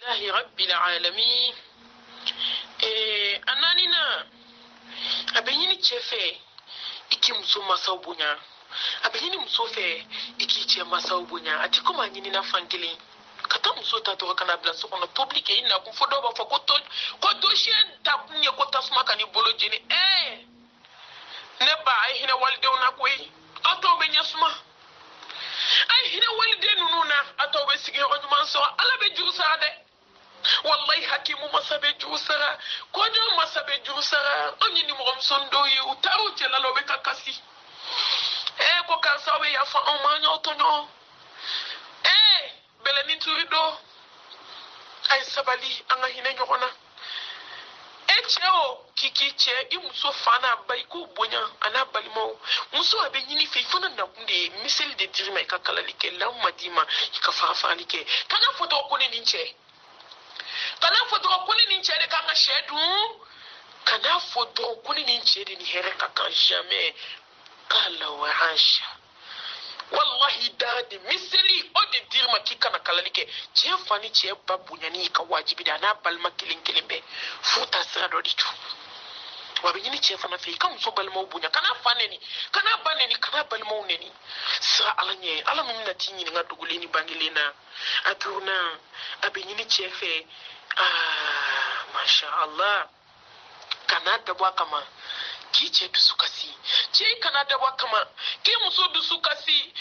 لله رب العالمين أنانينا أبيني تشفي iki muso masaw bonya abini muso fe iki che masaw bonya ati kuma nyini na fankili kata muso ta to kana bla so kono public ina ku fodo ba fa ko to shen ta kunye ko tasma kani bolo jini ne ba ai hina walde ona koyi ato be nyasuma ai hina walde nununa ato be sigi o man so ala be jusa de wallahi hakimu masabe jusara ko do masabe jusara onyi ni mo sondo yi utaru tela lobe kakasi ko kansawe ya fa on manyo tonyo bele ni turido ay sabali anga hine nyokona cheo kiki che imuso fana bai ko bonya ana balimo muso abe nyini fe fana na kunde misel de dirima ka kala like la madima ka fa fa like kana foto ko ni nche kana foto ko ni nche de kanga shedu kana foto ko ni nche de ni here ka kan jamais kala wa asha wallahi dadi miseli o de dirma kika na kalalike che fani che babu nyani ka wajibi da na balma kilimbe futa sira do ditu wabi nyini che fana fe kam so balma bunya kana faneni kana baneni kana balma uneni sira alanye ala mumna tinyi nga duguleni bangilena aturna abi nyini che fe masha Allah kana dabwa kama kiche dusukasi che kana dabwa kama ki muso dusukasi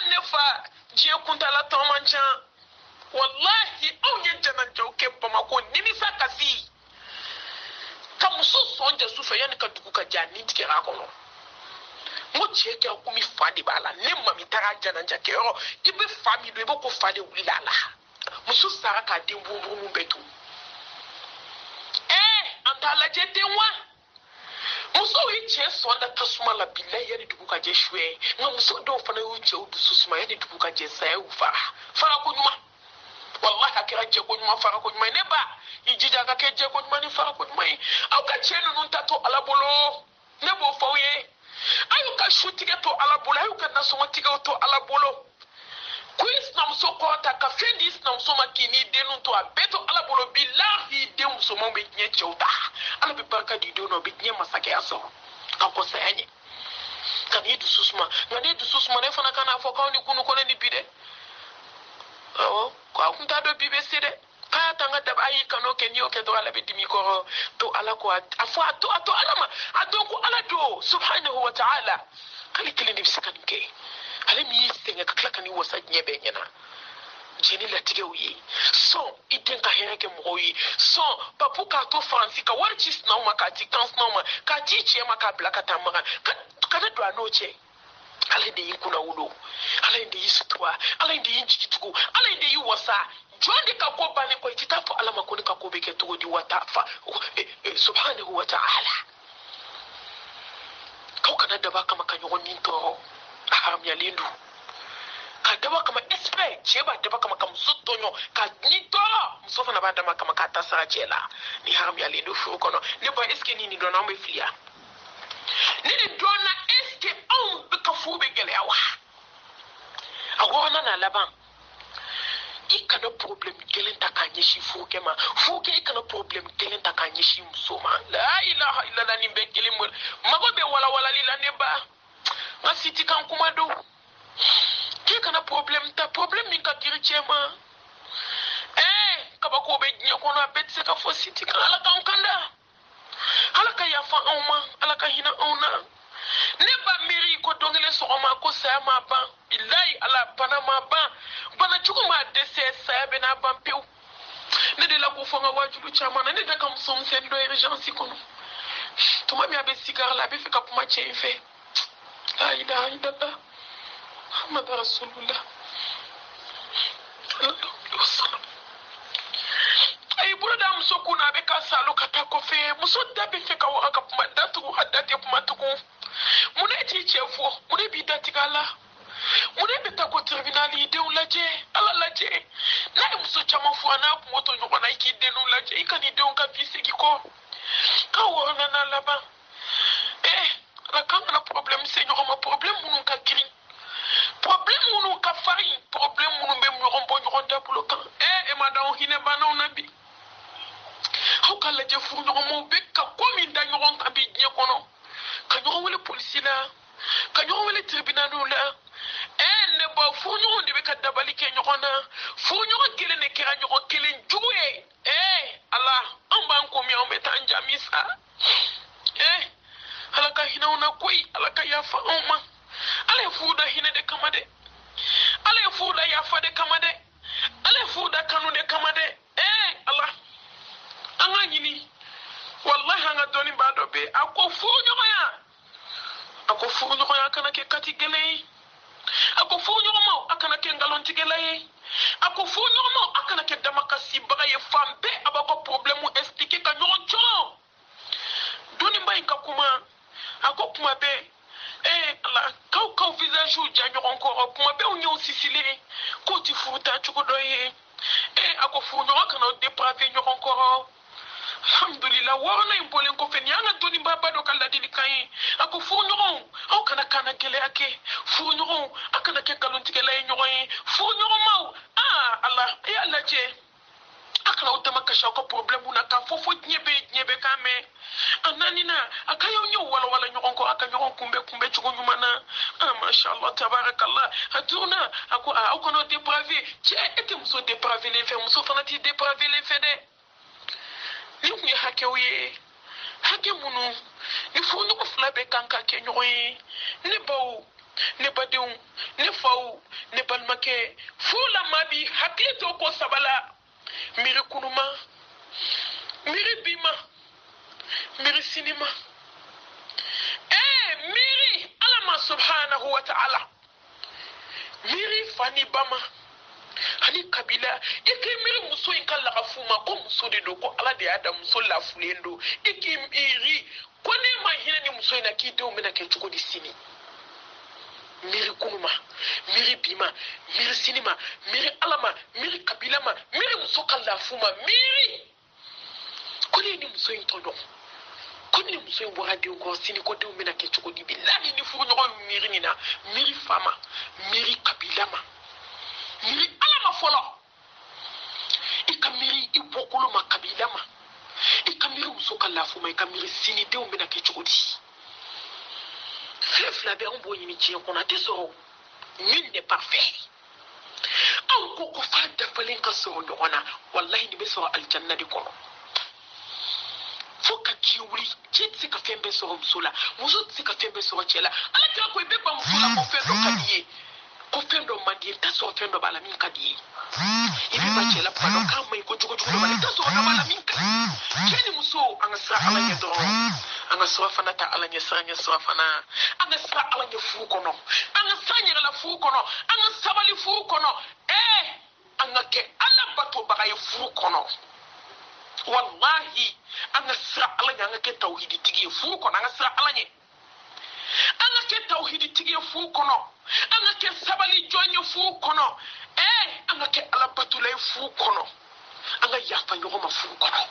nefa je kuntala tomancha wallahi au ye jana jauke pamako nini sakasi kamuso sonja sufa yani ka dukuka jani tikera kono mo je ke akumi fadi bala ne mami tara jana jakero ibe fami do ibo ko fadi ulala muso saraka dembu mu betu antala jete wa muso hiche sonda tasuma la billahi yani dukuka je shwe nga muso do fana uche udususuma yani dukuka je saya ufara fara kunyuma wallahi akira je kunyuma fara kunyuma neba ijija ka ke je kunyuma ni fara kunyuma au ka chenu nuntato alabolo nebo fawye ayu ka shutike to alabolo ayu ka nasoma tige to alabolo kuis na muso kota ka fendis na muso makini denu to abeto alabolo billahi de muso mo be nye cheuta ala be barka di do no be nye masake aso ka ko sayanye kan yidu susma ngani du susma ne fana kana fo kawni kunu ko ni bide ko akunta do bibe sede ka tanga dab ayi kano ken yo ke do ala be dimi ko to ala ko afwa to alama adonko ala do subhanahu wa ta'ala kali kili ni sakan ke ale mi senga ka klaka ni wasa nyebe nyana jeni la tige uyi so iten ka hereke moyi so papu ka to fancy ka warchis na uma ka tikans na uma ka tiche ma ka blaka tamara ka do anoche ale de yinkuna wudo ale de yisitwa ale de yinjikituko ale de yiwasa jonde ka ko bani ko titafu alama ko ni ka ko beke to di wata fa subhanahu wa ta'ala ka kana da baka maka nyogon minto haram ya lindu ka daba kama espe che ba daba kama kam sutonyo ka nito musofa na ba dama kama ka tasara chela ni haram ya lindu fu kono ne ba eske ni dona mbe filia ni dona eske on be ka fu be gele awa awona na laban ikana problem gelen ta ka nyeshi fu kema fu ke ikana problem gelen ta ka nyeshi musoma la ilaha illa ni be kelimul mago be wala lila ne ba masiti kan kuma do ke kana problem min ka kirchema kaba ko be nyo kono abet se ka fo siti kan ala kan kanda ala ka ya fa oma ala ka hina ona ne ba miri ko dongele so ma ko sa ma ba billahi ala bana ma ba bana chukuma dese sa be na ban pew ne de la ko fo nga wajulu chama ne de kam som sen do urgence kono to ma mi abe cigar la be fe ka puma chefe la ilaha illallah Muhammad Rasulullah ay burada muso kuna be ka salo kata ko fe muso da be fe ka wa ka puma datu haddate puma tuku mune ti chefo mune bi datigala mune be ta ko tribunal de ulaje ala laje na muso chama fu ana ku moto nyoko na ki de ulaje ikani de on ka fisiki ko ka wona na laba la kanga na problem se nyoko ma problem munu ka kiri problème munu ka fari problème munu be ñogon bo ñogon da bulo kan e ma daw hine banaw nabi haw kala je fu ñogon mo be ka komi da ñogon ka bi ñe kono ka ñogon wala police la ka ñogon wala tribunal la ne ba fu ñogon de be ka dabali ke ñogon na fu ñogon kele ne kira ñogon kele juwe Allah an ban ko mi on be tan jamisa alaka hina una koy alaka ya fa umma ale fuda hina de kamade ale fuda ya fa de kamade ale fuda kanu de kamade Allah anga nyini wallahi anga doni bado be ako fu nyoko ya kana ke katigele ako fu nyoko akana ke ngalon tigele ako fu nyoko akana ke damakasi baga ye fambe abako problème expliquer ka nyoko cho doni mbay ka kuma ako kuma be Allah kau visage ou ja nyoko encore kuma be o nyo sisile ko ti futa chuko doye ako fu nyoko kana dépraver nyoko encore alhamdulillah warna impolen ko fen yanga doni baba do kala dili kai ako fu nyoko o kana gele ake fu nyoko akana ke kalon tigele nyoko fu nyoko mau Allah ya Allah je akana utama kasha ko problème una ka fofo nyebe kame ananina akayo nyo wala nyoko ko akanyo kumbe chugo nyumana masha Allah tabarakallah aduna ako no dépravé je ete muso dépravé les faits muso fanati dépravé les faits de ni ku hakewe hake munu ni fu nyoko flabe kanka ke nyoy ne bawo ne badew ne faw ne balmake fu la mabi hakle to ko sabala miri kunuma miri bima miri sinima miri alama subhanahu wa ta'ala miri fani bama hani kabila miri muso in kala afuma ko muso de do ko ala de adam muso la fulendo miri ko ne ma hina ni muso ina ki do mena ke chuko di sini miri kunuma miri bima miri sinima miri alama miri kabila ma miri muso kala afuma miri ko ne ni muso in tono ko ni muso in bora de ko sini ko de mena ke chuko di billahi ni fu nyoko miri ni na miri fama miri kabila ma miri alama folo ikamiri ibokolo makabila ma ikamiri muso kala afuma ikamiri sini de mena ke chuko di la be on boyi ni ci ko na tesoro min ne parfait aw ko fa da falen ka so do ona wallahi ni be so aljanna di ko foka ci wuri ci ka fembe so musula muso ci ka fembe so cela ala ta ko be ba musula ko fe do kadiye ko fe do mandi ta so fe do bala min kadiye ibi ba cela pa do ka mai ko jugo do bala ta so do bala min kadiye keni muso anga sa ala ya do anga swafana ta ala nyesanya swafana anga sa ala nyefu kono anga sanya la fu kono anga sabali fu kono anga ke ala bato baga fu kono wallahi anga sa ala anga ke tauhidi tigi fu kono anga sa ala nye anga ke tauhidi tigi fu kono anga ke sabali jonye fu kono anga ke ala bato la fu kono anga yafa nyoma fu kono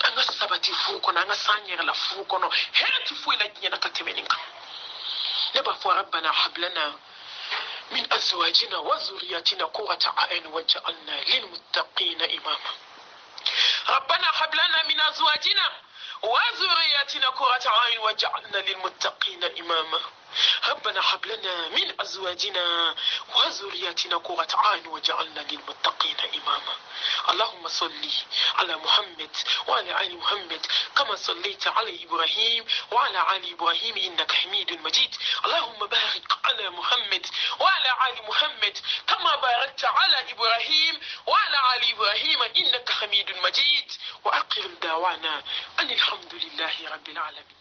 anga sabati fu kono anga sanyera la fu kono heti fu ila nyana katemeninka neba fu rabbana hablana min azwajina wa zurriyatina qurrata a'yun waj'alna lil muttaqina imama rabbana hablana min azwajina wa zurriyatina qurrata a'yun waj'alna lil muttaqina imama ربنا هب لنا من ازواجنا وذرياتنا قرة اعين واجعلنا للمتقين اماما اللهم صل على محمد وعلى ال محمد كما صليت على ابراهيم وعلى ال ابراهيم انك حميد مجيد اللهم بارك على محمد وعلى ال محمد كما باركت على ابراهيم وعلى ال ابراهيم انك حميد مجيد واخر دعوانا ان الحمد لله رب العالمين.